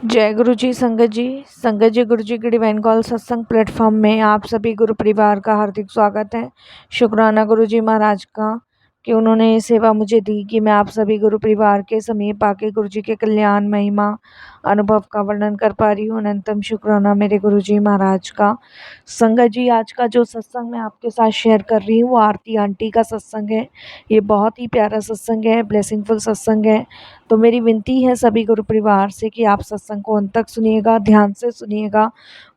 जय गुरु जी संगत जी गुरु जी की डिवाइन कॉल सत्संग प्लेटफॉर्म में आप सभी गुरु परिवार का हार्दिक स्वागत है। शुक्राना गुरु जी महाराज का कि उन्होंने ये सेवा मुझे दी कि मैं आप सभी गुरु परिवार के समीप आके गुरु जी के कल्याण महिमा अनुभव का वर्णन कर पा रही हूँ। अनंतम शुक्राना मेरे गुरु जी महाराज का। संगत जी, आज का जो सत्संग मैं आपके साथ शेयर कर रही हूँ वो आरती आंटी का सत्संग है। ये बहुत ही प्यारा सत्संग है, ब्लेसिंगफुल सत्संग है। तो मेरी विनती है सभी गुरु परिवार से कि आप सत्संग को अंत तक सुनिएगा, ध्यान से सुनिएगा,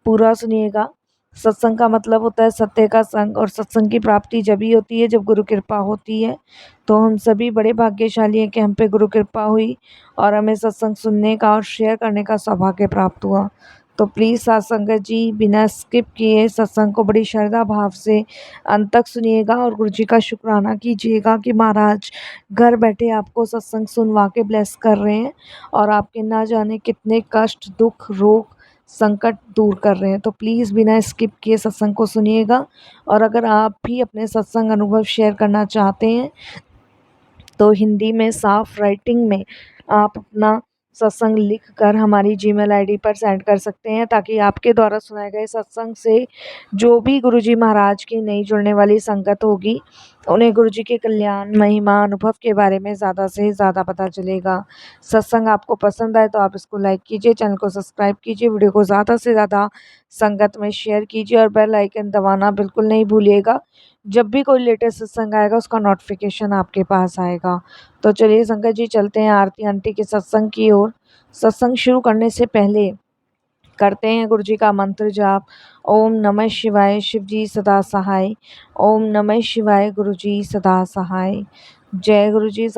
पूरा सुनिएगा। सत्संग का मतलब होता है सत्य का संग, और सत्संग की प्राप्ति जब ही होती है जब गुरु कृपा होती है। तो हम सभी बड़े भाग्यशाली हैं कि हम पे गुरु कृपा हुई और हमें सत्संग सुनने का और शेयर करने का सौभाग्य प्राप्त हुआ। तो प्लीज़ साथ संगत जी बिना स्किप किए सत्संग को बड़ी श्रद्धा भाव से अंत तक सुनिएगा और गुरु जी का शुक्राना कीजिएगा कि महाराज घर बैठे आपको सत्संग सुनवा के ब्लेस कर रहे हैं और आपके ना जाने कितने कष्ट, दुख, रोग, संकट दूर कर रहे हैं। तो प्लीज़ बिना स्किप किए सत्संग को सुनिएगा। और अगर आप भी अपने सत्संग अनुभव शेयर करना चाहते हैं तो हिंदी में साफ राइटिंग में आप अपना सत्संग लिख कर हमारी जीमेल आईडी पर सेंड कर सकते हैं, ताकि आपके द्वारा सुनाए गए सत्संग से जो भी गुरुजी महाराज की नई जुड़ने वाली संगत होगी उन्हें गुरुजी के कल्याण महिमा अनुभव के बारे में ज़्यादा से ज़्यादा पता चलेगा। सत्संग आपको पसंद आए तो आप इसको लाइक कीजिए, चैनल को सब्सक्राइब कीजिए, वीडियो को ज़्यादा से ज़्यादा संगत में शेयर कीजिए और बेल आइकन दबाना बिल्कुल नहीं भूलिएगा। जब भी कोई लेटेस्ट सत्संग आएगा उसका नोटिफिकेशन आपके पास आएगा। तो चलिए संगत जी, चलते हैं आरती आंटी के सत्संग की ओर। सत्संग शुरू करने से पहले करते हैं गुरु जी का मंत्र जाप। ओम नमः शिवाय, शिव जी सदा सहाय। ओम नमः शिवाय, गुरु जी सदा सहाय। जय गुरु जी।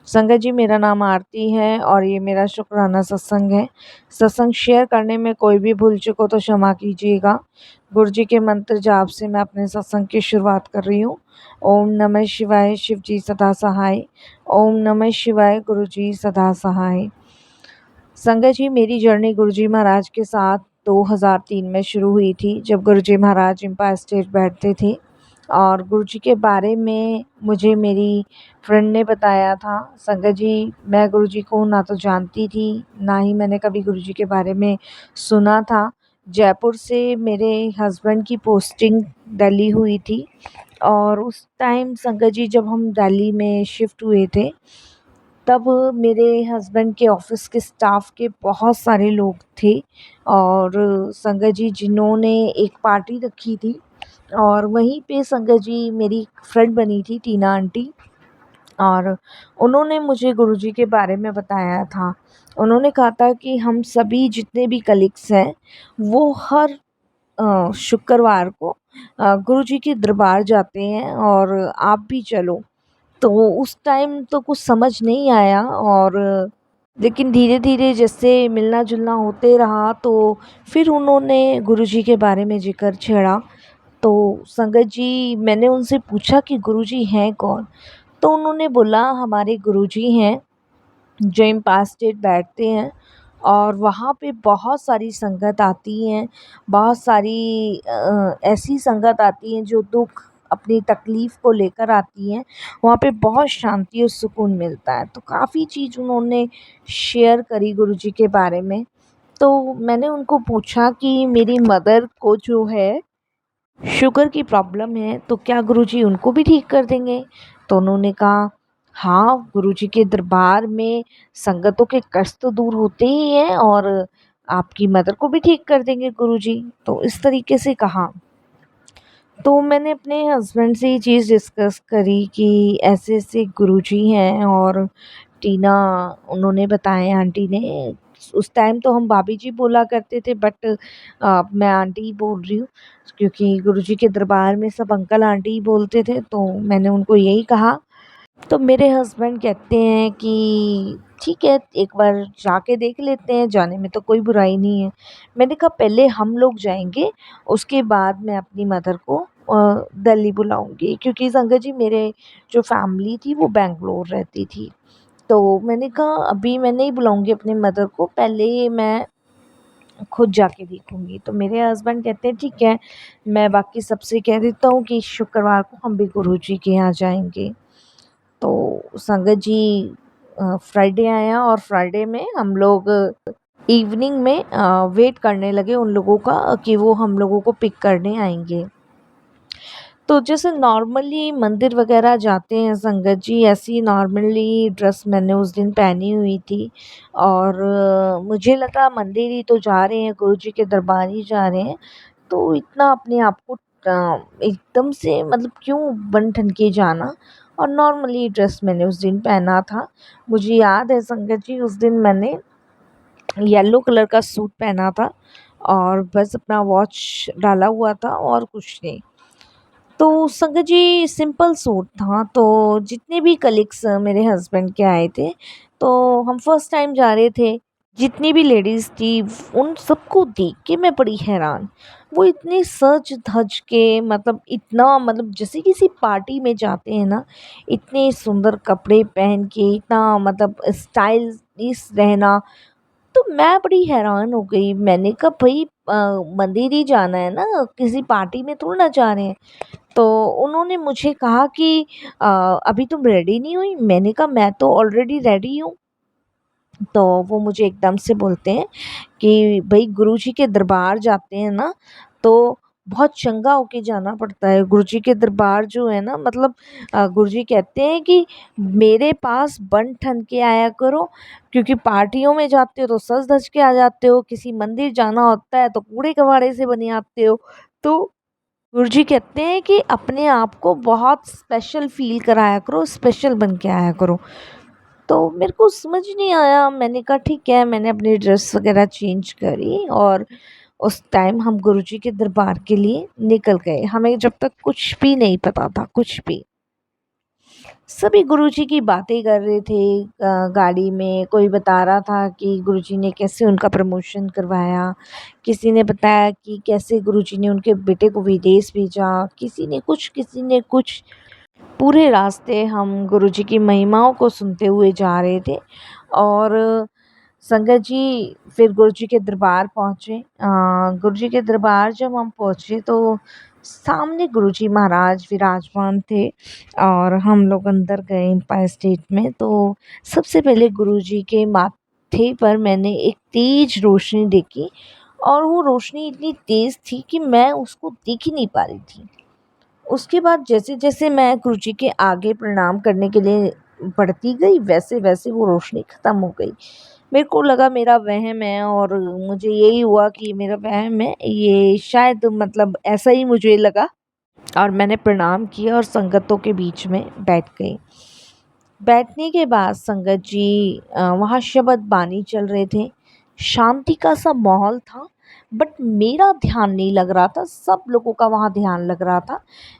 संगत जी मेरा नाम आरती है और ये मेरा शुक्राना सत्संग है। सत्संग शेयर करने में कोई भी भूल चूक हो तो क्षमा कीजिएगा। गुरु जी के मंत्र जाप से मैं अपने सत्संग की शुरुआत कर रही हूँ। ओम नमः शिवाय, शिव जी सदा सहाय। ओम नमः शिवाय, गुरु जी सदा सहाय। संगत जी, मेरी जर्नी गुरुजी महाराज के साथ 2003 में शुरू हुई थी, जब गुरुजी महाराज एम्पायर स्टेट बैठते थे। और गुरुजी के बारे में मुझे मेरी फ्रेंड ने बताया था। संगत जी, मैं गुरुजी को ना तो जानती थी, ना ही मैंने कभी गुरुजी के बारे में सुना था। जयपुर से मेरे हस्बैंड की पोस्टिंग दिल्ली हुई थी और उस टाइम संगत जी जब हम दिल्ली में शिफ्ट हुए थे तब मेरे हस्बैंड के ऑफिस के स्टाफ के बहुत सारे लोग थे। और संगत जी जिन्होंने एक पार्टी रखी थी और वहीं पे संगत जी मेरी फ्रेंड बनी थी टीना आंटी, और उन्होंने मुझे गुरुजी के बारे में बताया था। उन्होंने कहा था कि हम सभी जितने भी कलीग्स हैं वो हर शुक्रवार को गुरुजी के दरबार जाते हैं और आप भी चलो। तो उस टाइम तो कुछ समझ नहीं आया, और लेकिन धीरे धीरे जैसे मिलना जुलना होते रहा तो फिर उन्होंने गुरुजी के बारे में जिक्र छेड़ा। तो संगत जी, मैंने उनसे पूछा कि गुरुजी हैं कौन। तो उन्होंने बोला हमारे गुरुजी हैं जो एम्पायर स्टेट बैठते हैं और वहाँ पे बहुत सारी संगत आती हैं, बहुत सारी ऐसी संगत आती हैं जो दुख अपनी तकलीफ़ को लेकर आती हैं। वहाँ पे बहुत शांति और सुकून मिलता है। तो काफ़ी चीज़ उन्होंने शेयर करी गुरुजी के बारे में। तो मैंने उनको पूछा कि मेरी मदर को जो है शुगर की प्रॉब्लम है, तो क्या गुरुजी उनको भी ठीक कर देंगे? तो उन्होंने कहा हाँ, गुरुजी के दरबार में संगतों के कष्ट तो दूर होते ही हैं और आपकी मदर को भी ठीक कर देंगे गुरुजी। तो इस तरीके से कहा। तो मैंने अपने हस्बैंड से ये चीज़ डिस्कस करी कि ऐसे-ऐसे गुरुजी हैं, और टीना उन्होंने बताया आंटी ने। उस टाइम तो हम भाभी जी बोला करते थे, बट मैं आंटी ही बोल रही हूँ क्योंकि गुरुजी के दरबार में सब अंकल आंटी ही बोलते थे, तो मैंने उनको यही कहा। तो मेरे हस्बैंड कहते हैं कि ठीक है, एक बार जाके देख लेते हैं, जाने में तो कोई बुराई नहीं है। मैंने कहा पहले हम लोग जाएँगे, उसके बाद मैं अपनी मदर को दिल्ली बुलाऊँगी, क्योंकि संगत जी मेरे जो फैमिली थी वो बैंगलोर रहती थी। तो मैंने कहा अभी मैं नहीं बुलाऊँगी अपनी मदर को, पहले मैं खुद जाके देखूँगी। तो मेरे हस्बैंड कहते हैं ठीक है, मैं बाकी सबसे कह देता हूँ कि शुक्रवार को हम भी गुरुजी के यहाँ जाएँगे। तो संगत जी फ्राइडे आया और फ्राइडे में हम लोग इवनिंग में वेट करने लगे उन लोगों का कि वो हम लोगों को पिक करने आएंगे। तो जैसे नॉर्मली मंदिर वगैरह जाते हैं संगत जी, ऐसी नॉर्मली ड्रेस मैंने उस दिन पहनी हुई थी और मुझे लगा मंदिर ही तो जा रहे हैं, गुरु जी के दरबार ही जा रहे हैं, तो इतना अपने आप को एकदम से मतलब क्यों बन ठन के जाना। और नॉर्मली ड्रेस मैंने उस दिन पहना था। मुझे याद है संगत जी, उस दिन मैंने येलो कलर का सूट पहना था और बस अपना वॉच डाला हुआ था और कुछ नहीं। तो संगत जी सिंपल सूट था। तो जितने भी कलीग्स मेरे हस्बैंड के आए थे, तो हम फर्स्ट टाइम जा रहे थे। जितनी भी लेडीज़ थी उन सबको देख के मैं बड़ी हैरान। वो इतने सज धज के मतलब इतना मतलब जैसे किसी पार्टी में जाते हैं ना, इतने सुंदर कपड़े पहन के इतना मतलब स्टाइलिश रहना। तो मैं बड़ी हैरान हो गई। मैंने कहा भई मंदिर ही जाना है ना, किसी पार्टी में थोड़ी ना जा रहे हैं। तो उन्होंने मुझे कहा कि अभी तुम रेडी नहीं हुई? मैंने कहा मैं तो ऑलरेडी रेडी हूँ। तो वो मुझे एकदम से बोलते हैं कि भई गुरुजी के दरबार जाते हैं ना, तो बहुत चंगा होके जाना पड़ता है। गुरुजी के दरबार जो है ना मतलब गुरुजी कहते हैं कि मेरे पास बन ठन के आया करो, क्योंकि पार्टियों में जाते हो तो सज धज के आ जाते हो, किसी मंदिर जाना होता है तो कूड़े कबाड़े से बने आते हो। तो गुरुजी कहते हैं कि अपने आप को बहुत स्पेशल फ़ील कराया करो, स्पेशल बन के आया करो। तो मेरे को समझ नहीं आया, मैंने कहा ठीक है, मैंने अपनी ड्रेस वग़ैरह चेंज करी और उस टाइम हम गुरुजी के दरबार के लिए निकल गए। हमें जब तक कुछ भी नहीं पता था, कुछ भी। सभी गुरुजी की बातें कर रहे थे गाड़ी में। कोई बता रहा था कि गुरुजी ने कैसे उनका प्रमोशन करवाया, किसी ने बताया कि कैसे गुरुजी ने उनके बेटे को विदेश भेजा, किसी ने कुछ। पूरे रास्ते हम गुरुजी की महिमाओं को सुनते हुए जा रहे थे और संगत जी फिर गुरुजी के दरबार पहुँचे। गुरुजी के दरबार जब हम पहुँचे तो सामने गुरुजी महाराज विराजमान थे और हम लोग अंदर गए एम्पायर स्टेट में। तो सबसे पहले गुरुजी के माथे पर मैंने एक तेज रोशनी देखी और वो रोशनी इतनी तेज़ थी कि मैं उसको देख ही नहीं पा रही थी। उसके बाद जैसे-जैसे मैं गुरुजी के आगे प्रणाम करने के लिए बढ़ती गई, वैसे-वैसे वो रोशनी ख़त्म हो गई। मेरे को लगा मेरा वहम है और मुझे यही हुआ कि मेरा वहम है, ये शायद मतलब ऐसा ही मुझे लगा और मैंने प्रणाम किया और संगतों के बीच में बैठ गई। बैठने के बाद संगत जी वहाँ शबद बानी चल रहे थे। शांति का सा माहौल था, बट मेरा ध्यान नहीं लग रहा था, सब लोगों का वहाँ ध्यान लग रहा था।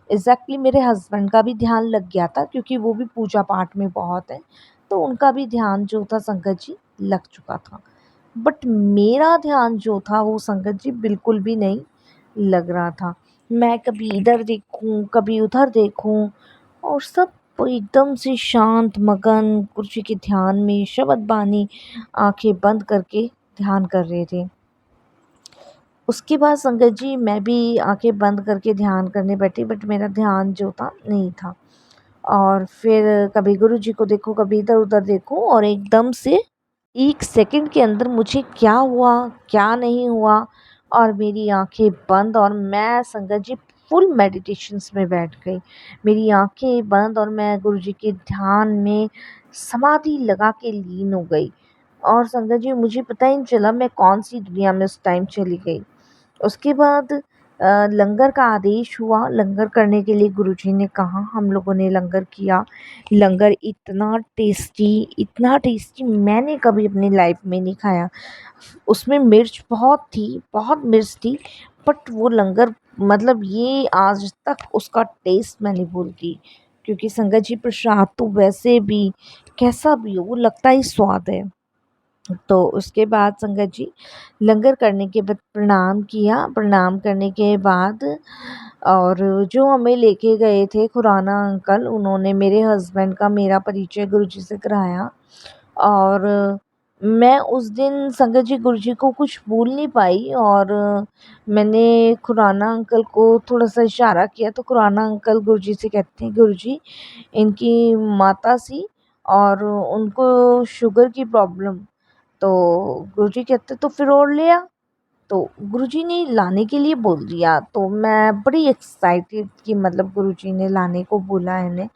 एग्ज़ैक्टली मेरे हस्बैंड का भी ध्यान लग गया था क्योंकि वो भी पूजा पाठ में बहुत हैं, तो उनका भी ध्यान जो था संगत जी लग चुका था। बट मेरा ध्यान जो था वो संगत जी बिल्कुल भी नहीं लग रहा था। मैं कभी इधर देखूँ, कभी उधर देखूँ और सब एकदम से शांत मगन गुरुजी के ध्यान में शबद बानी आंखें बंद करके ध्यान कर रहे थे। उसके बाद संगत जी मैं भी आंखें बंद करके ध्यान करने बैठी, बट मेरा ध्यान जो था नहीं था। और फिर कभी गुरुजी को देखूं, कभी इधर उधर देखूं और एकदम से 1 सेकंड के अंदर मुझे क्या हुआ, क्या नहीं हुआ और मेरी आँखें बंद और मैं संगत जी फुल मेडिटेशंस में बैठ गई। मेरी आँखें बंद और मैं गुरुजी के ध्यान में समाधि लगा के लीन हो गई। और संगत जी मुझे पता ही नहीं चला मैं कौन-सी दुनिया में उस टाइम चली गई। उसके बाद लंगर का आदेश हुआ, लंगर करने के लिए गुरुजी ने कहा, हम लोगों ने लंगर किया। लंगर इतना टेस्टी मैंने कभी अपनी लाइफ में नहीं खाया। उसमें मिर्च बहुत थी, बहुत मिर्च थी, बट वो लंगर मतलब ये आज तक उसका टेस्ट मैं नहीं भूलती। क्योंकि संगत जी प्रसाद तो वैसे भी कैसा भी हो वो लगता ही स्वाद है। तो उसके बाद संगत जी लंगर करने के बाद प्रणाम किया। प्रणाम करने के बाद और जो हमें लेके गए थे खुराना अंकल, उन्होंने मेरे हस्बैंड का मेरा परिचय गुरुजी से कराया। और मैं उस दिन संगत जी गुरुजी को कुछ बोल नहीं पाई और मैंने खुराना अंकल को थोड़ा-सा इशारा किया तो खुराना अंकल गुरुजी से कहते हैं, गुरुजी इनकी माता सी और उनको शुगर की प्रॉब्लम तो गुरुजी कहते तो फिर और ले आ। तो गुरुजी ने लाने के लिए बोल दिया, तो मैं बड़ी एक्साइटेड कि मतलब गुरुजी ने लाने को बोला है इन्हें।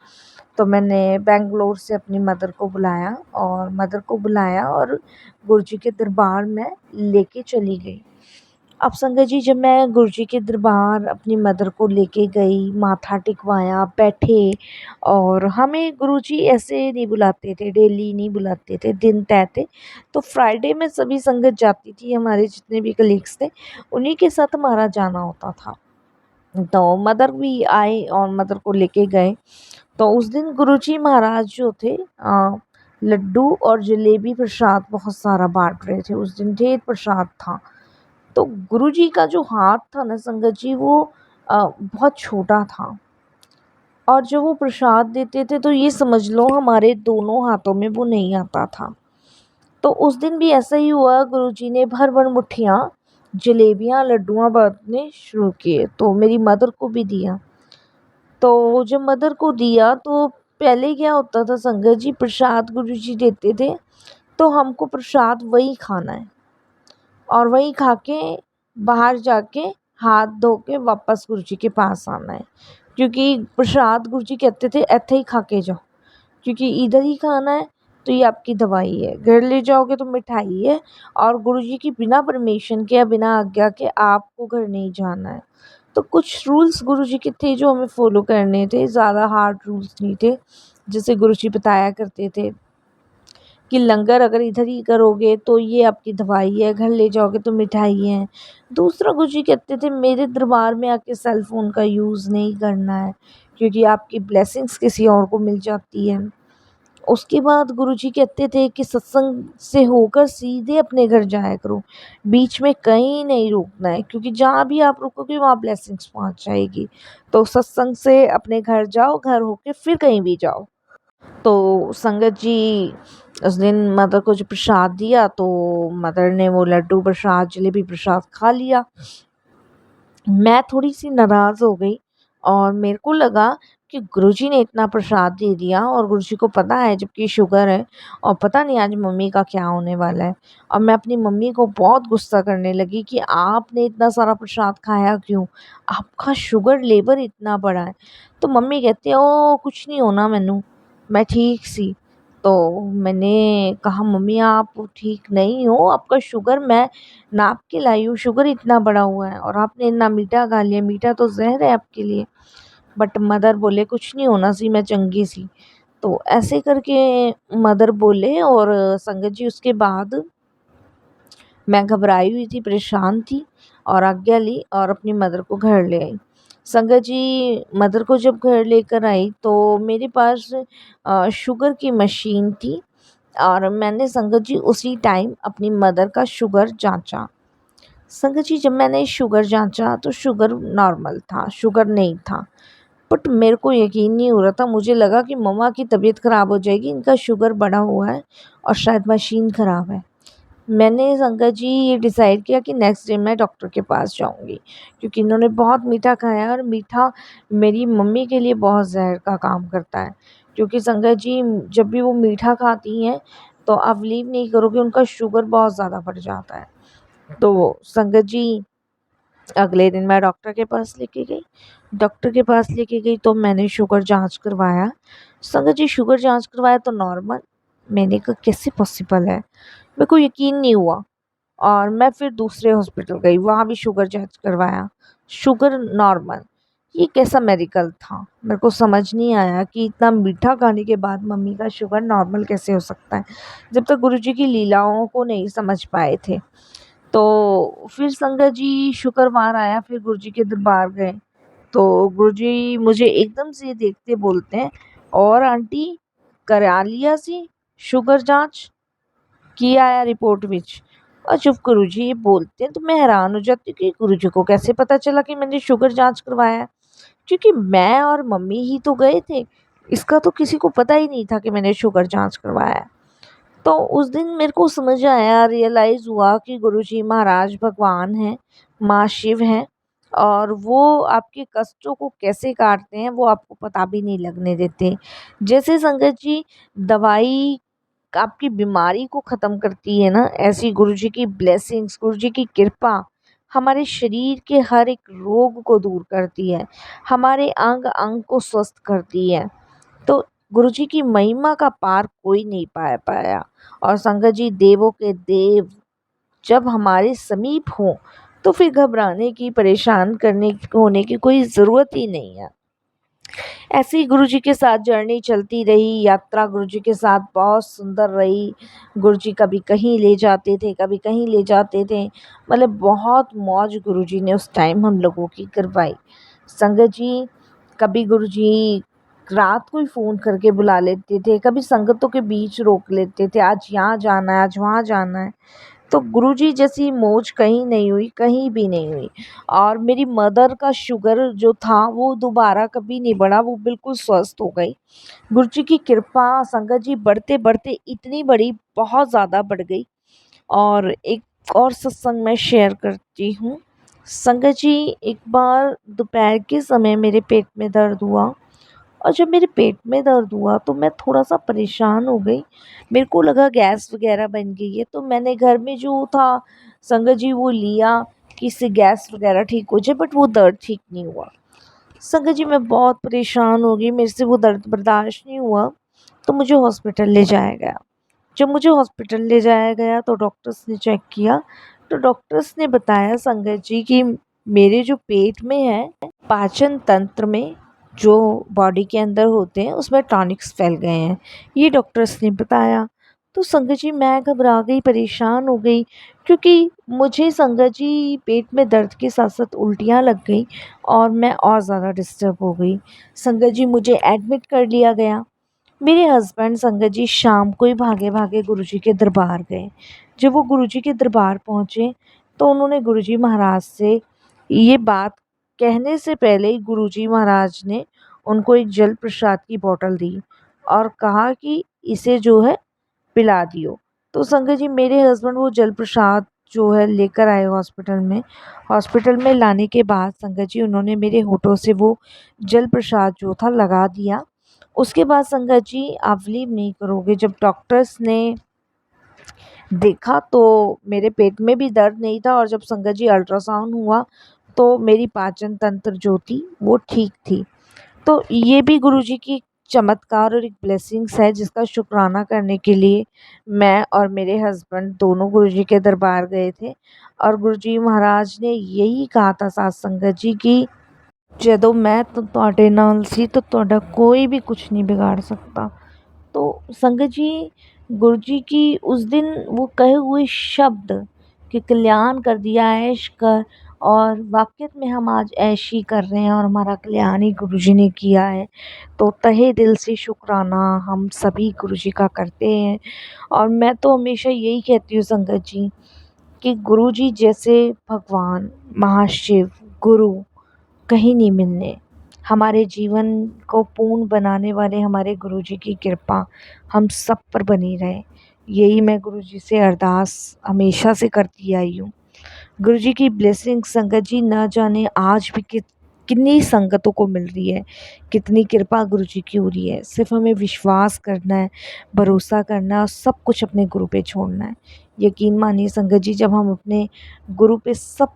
तो मैंने बेंगलोर से अपनी मदर को बुलाया और गुरुजी के दरबार में लेके चली गई। अब संगत जी, जब मैं गुरुजी के दरबार अपनी मदर को लेके गई, माथा टिकवाया, बैठे, और हमें गुरुजी ऐसे नहीं बुलाते थे, डेली नहीं बुलाते थे, दिन तय थे। तो फ्राइडे में सभी संगत जाती थी, हमारे जितने भी कलीग्स थे उन्हीं के साथ हमारा जाना होता था। तो मदर भी आए और मदर को लेके गए। तो उस दिन गुरुजी महाराज जो थे लड्डू और जलेबी प्रसाद बहुत सारा बांट रहे थे। उस दिन ढेर प्रसाद था। तो गुरुजी का जो हाथ था ना संगत जी, वो बहुत छोटा था, और जब वो प्रसाद देते थे तो ये समझ लो हमारे दोनों हाथों में वो नहीं आता था। तो उस दिन भी ऐसा ही हुआ, गुरुजी ने भर भर मुट्ठियाँ जलेबियाँ लड्डुआँ बांटने शुरू किए, तो मेरी मदर को भी दिया। तो जब मदर को दिया तो पहले क्या होता था संगत जी, प्रसाद गुरुजी देते थे तो हमको प्रसाद वही खाना है, और वही खा के बाहर जाके हाथ धो के वापस गुरुजी के पास आना है। क्योंकि प्रसाद गुरुजी कहते थे ऐसे ही खा के जाओ, क्योंकि इधर ही खाना है, तो ये आपकी दवाई है। घर ले जाओगे तो मिठाई है, और गुरुजी की बिना परमिशन के या बिना आज्ञा के आपको घर नहीं जाना है। तो कुछ रूल्स गुरुजी के थे जो हमें फॉलो करने थे, ज़्यादा हार्ड रूल्स नहीं थे। जैसे गुरुजी बताया करते थे कि लंगर अगर इधर ही करोगे तो ये आपकी दवाई है, घर ले जाओगे तो मिठाई है। दूसरा गुरुजी कहते थे मेरे दरबार में आके सेल फ़ोन का यूज़ नहीं करना है, क्योंकि आपकी ब्लेसिंग्स किसी और को मिल जाती है। उसके बाद गुरुजी कहते थे कि सत्संग से होकर सीधे अपने घर जाया करो, बीच में कहीं नहीं रुकना है, क्योंकि जहाँ भी आप रुकोगे वहाँ ब्लेसिंग्स पहुँच जाएगी। तो सत्संग से अपने घर जाओ, घर होके फिर कहीं भी जाओ। तो संगत जी, उस दिन मदर को जो प्रसाद दिया तो मदर ने वो लड्डू प्रसाद जलेबी प्रसाद खा लिया। मैं थोड़ी सी नाराज़ हो गई, और मेरे को लगा कि गुरुजी ने इतना प्रसाद दे दिया, और गुरुजी को पता है जबकि शुगर है, और पता नहीं आज मम्मी का क्या होने वाला है। और मैं अपनी मम्मी को बहुत गुस्सा करने लगी कि आपने इतना सारा प्रसाद खाया क्यों, आपका शुगर लेवल इतना बड़ा है। तो मम्मी कहती है ओ कुछ नहीं होना मैनू, मैं ठीक सी। तो मैंने कहा मम्मी आप ठीक नहीं हो, आपका शुगर मैं नाप के लाई हूँ, शुगर इतना बड़ा हुआ है, और आपने इतना मीठा खा लिया, मीठा तो ज़हर है आपके लिए। बट मदर बोले कुछ नहीं होना सी, मैं चंगी सी। तो ऐसे करके मदर बोले, और संगत जी उसके बाद मैं घबराई हुई थी, परेशान थी, और आज्ञा ली और अपनी मदर को घर ले आई। संगत जी, मदर को जब घर लेकर आई तो मेरे पास शुगर की मशीन थी, और मैंने संगत जी उसी टाइम अपनी मदर का शुगर जांचा। संगत जी, जब मैंने शुगर जांचा तो शुगर नॉर्मल था, शुगर नहीं था। बट मेरे को यकीन नहीं हो रहा था, मुझे लगा कि मम्मा की तबीयत ख़राब हो जाएगी, इनका शुगर बढ़ा हुआ है और शायद मशीन ख़राब है। मैंने संगत जी ये डिसाइड किया कि नेक्स्ट डे मैं डॉक्टर के पास जाऊंगी, क्योंकि इन्होंने बहुत मीठा खाया, और मीठा मेरी मम्मी के लिए बहुत जहर का काम करता है। क्योंकि संगत जी जब भी वो मीठा खाती हैं तो आप बिलीव नहीं करोगे, उनका शुगर बहुत ज़्यादा बढ़ जाता है। तो संगत जी, अगले दिन मैं डॉक्टर के पास लेके गई। डॉक्टर के पास लेके गई तो मैंने शुगर जांच करवाया। संगत जी, शुगर जांच करवाया तो नॉर्मल। मैंने कहा कैसे पॉसिबल है, मेरे को यकीन नहीं हुआ, और मैं फिर दूसरे हॉस्पिटल गई, वहाँ भी शुगर जांच करवाया, शुगर नॉर्मल। ये कैसा मेडिकल था, मेरे को समझ नहीं आया कि इतना मीठा खाने के बाद मम्मी का शुगर नॉर्मल कैसे हो सकता है, जब तक गुरुजी की लीलाओं को नहीं समझ पाए थे। तो फिर संगत जी शुक्रवार आया, फिर गुरुजी के दरबार गए। तो गुरुजी मुझे एकदम से देखते बोलते हैं, और आंटी करा लिया सी शुगर जांच, की आया रिपोर्ट विच। और जब गुरुजी ये बोलते हैं तो मैं हैरान हो जाती हूँ कि गुरुजी को कैसे पता चला कि मैंने शुगर जांच करवाया है, क्योंकि मैं और मम्मी ही तो गए थे, इसका तो किसी को पता ही नहीं था कि मैंने शुगर जांच करवाया है। तो उस दिन मेरे को समझ आया, रियलाइज़ हुआ कि गुरुजी महाराज भगवान हैं, माँ शिव हैं, और वो आपके कष्टों को कैसे काटते हैं वो आपको पता भी नहीं लगने देते। जैसे संगत जी, दवाई आपकी बीमारी को ख़त्म करती है ना, ऐसी गुरुजी की ब्लेसिंग्स, गुरुजी की कृपा हमारे शरीर के हर एक रोग को दूर करती है, हमारे अंग अंग को स्वस्थ करती है। तो गुरुजी की महिमा का पार कोई नहीं पाया। और संगत जी, देवों के देव जब हमारे समीप हों तो फिर घबराने की, परेशान करने होने की कोई ज़रूरत ही नहीं है। ऐसे ही गुरुजी के साथ जर्नी चलती रही, यात्रा गुरुजी के साथ बहुत सुंदर रही। गुरुजी कभी कहीं ले जाते थे, कभी कहीं ले जाते थे, मतलब बहुत मौज गुरुजी ने उस टाइम हम लोगों की करवाई। संगत जी, कभी गुरुजी रात को ही फ़ोन करके बुला लेते थे, कभी संगतों के बीच रोक लेते थे, आज यहाँ जाना है, आज वहाँ जाना है। तो गुरुजी जैसी मौज कहीं नहीं हुई, कहीं भी नहीं हुई। और मेरी मदर का शुगर जो था वो दोबारा कभी नहीं बढ़ा, वो बिल्कुल स्वस्थ हो गई। गुरुजी की कृपा संगत जी बढ़ते बढ़ते इतनी बढ़ी, बहुत ज़्यादा बढ़ गई। और एक और सत्संग मैं शेयर करती हूँ। संगत जी, एक बार दोपहर के समय मेरे पेट में दर्द हुआ, और जब मेरे पेट में दर्द हुआ तो मैं थोड़ा-सा परेशान हो गई। मेरे को लगा गैस वग़ैरह बन गई है, तो मैंने घर में जो था संगत जी वो लिया कि इससे गैस वग़ैरह ठीक हो जाए, बट वो दर्द ठीक नहीं हुआ। संगत जी, मैं बहुत परेशान हो गई, मेरे से वो दर्द बर्दाश्त नहीं हुआ, तो मुझे हॉस्पिटल ले जाया गया। जब मुझे हॉस्पिटल ले जाया गया तो डॉक्टर्स ने चेक किया, तो डॉक्टर्स ने बताया संगत जी कि मेरे जो पेट में है, पाचन तंत्र में, जो बॉडी के अंदर होते हैं उसमें टॉनिक्स फैल गए हैं, ये डॉक्टर्स ने बताया। तो संगत जी मैं घबरा गई, परेशान हो गई, क्योंकि मुझे संगत जी पेट में दर्द के साथ साथ उल्टियाँ लग गई और मैं और ज़्यादा डिस्टर्ब हो गई। संगत जी मुझे एडमिट कर लिया गया। मेरे हस्बैंड संगत जी शाम को ही भागे भागे गुरुजी के दरबार गए। जब वो गुरुजी के दरबार पहुँचे तो उन्होंने गुरुजी महाराज से ये बात कहने से पहले ही गुरुजी महाराज ने उनको एक जल प्रसाद की बोतल दी और कहा कि इसे जो है पिला दियो। तो संगत जी मेरे हस्बैंड वो जल प्रसाद जो है लेकर आए हॉस्पिटल में। हॉस्पिटल में लाने के बाद संगत जी उन्होंने मेरे होठों से वो जल प्रसाद जो था लगा दिया। उसके बाद संगत जी आप बिलीव नहीं करोगे, जब डॉक्टर्स ने देखा तो मेरे पेट में भी दर्द नहीं था, और जब संगत जी अल्ट्रासाउंड हुआ तो मेरी पाचन तंत्र जो थी वो ठीक थी। तो ये भी गुरुजी की चमत्कार और एक ब्लेसिंग्स है, जिसका शुक्राना करने के लिए मैं और मेरे हस्बैंड दोनों गुरुजी के दरबार गए थे। और गुरुजी महाराज ने यही कहा था साथ संगत जी की, ਜਦੋਂ मैं तो ਤੁਹਾਡੇ ਨਾਲ ਸੀ तो ਤੁਹਾਡਾ कोई भी कुछ नहीं बिगाड़ सकता। तो संगत जी, गुरु जी की उस दिन वो कहे हुए शब्द कि कल्याण कर दिया, ऐश कर, और वाकई में हम आज ऐश ही कर रहे हैं और हमारा कल्याण ही गुरु जी ने किया है। तो तहे दिल से शुक्राना हम सभी गुरु जी का करते हैं। और मैं तो हमेशा यही कहती हूँ संगत जी कि गुरु जी जैसे भगवान, महाशिव, गुरु कहीं नहीं मिलने। हमारे जीवन को पूर्ण बनाने वाले हमारे गुरुजी की कृपा हम सब पर बनी रहे, यही मैं गुरुजी से अरदास हमेशा से करती आई हूँ। गुरुजी की ब्लेसिंग संगत जी ना जाने आज भी कितनी संगतों को मिल रही है, कितनी कृपा गुरुजी की हो रही है। सिर्फ हमें विश्वास करना है, भरोसा करना है और सब कुछ अपने गुरु पे छोड़ना है। यकीन मानिए संगत जी, जब हम अपने गुरु पे सब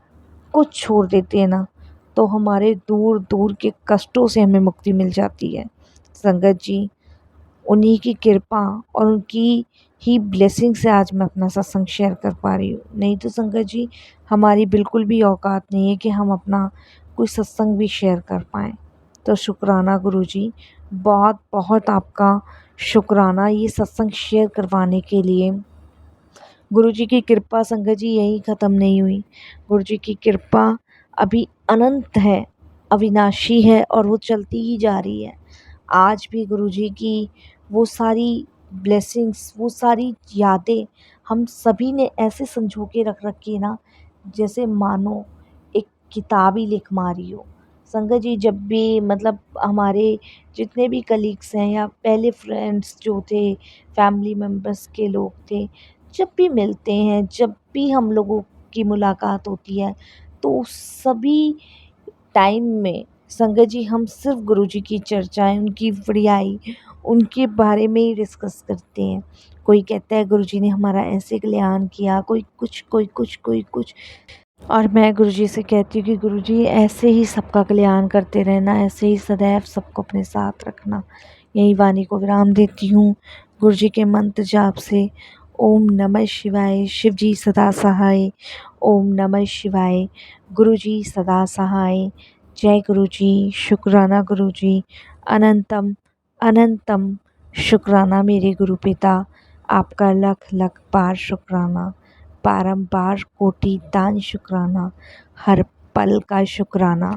कुछ छोड़ देते हैं ना, तो हमारे दूर दूर के कष्टों से हमें मुक्ति मिल जाती है। संगत जी, उन्हीं की कृपा और उनकी ही ब्लेसिंग से आज मैं अपना सत्संग शेयर कर पा रही हूँ। नहीं तो संगत जी, हमारी बिल्कुल भी औकात नहीं है कि हम अपना कोई सत्संग भी शेयर कर पाएँ। तो शुक्राना गुरुजी, बहुत बहुत आपका शुक्राना ये सत्संग शेयर करवाने के लिए। गुरुजी की कृपा संगत जी यहीं ख़त्म नहीं हुई। गुरुजी की कृपा अभी अनंत है, अविनाशी है और वो चलती ही जा रही है। आज भी गुरुजी की वो सारी ब्लेसिंग्स, वो सारी यादें हम सभी ने ऐसे संजो के रख रखी है ना, जैसे मानो एक किताब ही लिख मारी हो। संगत जी, जब भी मतलब हमारे जितने भी कलीग्स हैं या पहले फ्रेंड्स जो थे, फैमिली मेम्बर्स के लोग थे, जब भी मिलते हैं, जब भी हम लोगों की मुलाकात होती है, तो सभी टाइम में संगत जी हम सिर्फ गुरुजी की चर्चाएं, उनकी बड़ाई, उनके बारे में ही डिस्कस करते हैं। कोई कहता है गुरुजी ने हमारा ऐसे कल्याण किया, कोई कुछ कोई कुछ कोई कुछ। और मैं गुरुजी से कहती हूँ कि गुरुजी ऐसे ही सबका कल्याण करते रहना, ऐसे ही सदैव सबको अपने साथ रखना। यही वाणी को विराम देती हूँ गुरुजी के मंत्र जाप से। ओम नमः शिवाय, शिवजी सदा सहाय। ओम नमः शिवाय, गुरुजी सदा सहाय। जय गुरुजी, शुक्राना गुरुजी, अनंतम अनंतम शुक्राना मेरे गुरु पिता। आपका लख लख बार शुक्राना, बारंबार कोटि दान शुक्राना, हर पल का शुक्राना।